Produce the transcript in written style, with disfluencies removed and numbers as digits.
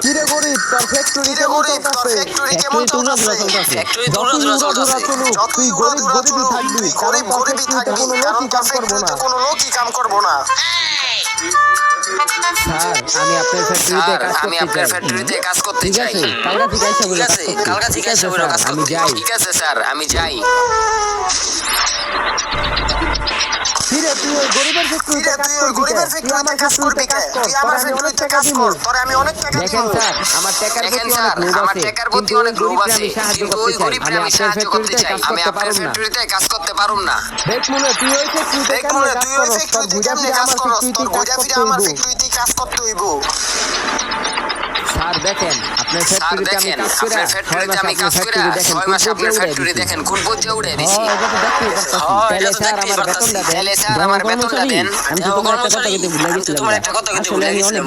কিরে গরিব তোর ফ্যাক্টরি কেমন চলতেছে? ফ্যাক্টরি দৌড়া চলতেছে। তুই গরিব গরিবই থাকবি কারণ তোর ফ্যাক্টরিতে কোনো লোকই কাম করবো না। স্যার আমি আপনার ফ্যাক্টরিতে কাজ করতে চাই। ঠিক আছে, কালকা থেকে এসে বলো কাজ করতে। ঠিক আছে স্যার, আমি যাই। কিরে তুই ওই গরিবের ফ্যাক্টরিতে কাজ করবি কে? তুই আমার ফ্যাক্টরিতে কাজ কর, তোরে আমি অনেক টাকা দিব। দেখেন স্যার, আমার টাকার প্রতি অনেক লোভ আছে, কিন্তু ওই গরিবকে আমি সাহায্য করতে চাই। আমি আপনার ফ্যাক্টরিতে কাজ করতে পারুম না। দেখ মনে তুই ওই ফ্যাক্টরিতে কাজ করস, তোর ঘুরা ফিরে আমার ফ্যাক্টরিতে কাজ করতে হইব। স্যার দেখেন, আপনার ফ্যাক্টরিতে আমি কাজ করে 6 মাস আপনার ফ্যাক্টরি দেখেন কোন পর্যায়ে উড়ে দিছি। তাহলে স্যার আমার বেতনটা দেন। আমি তোমার একটা কথা কিন্তু ভুলে গেছিলাম।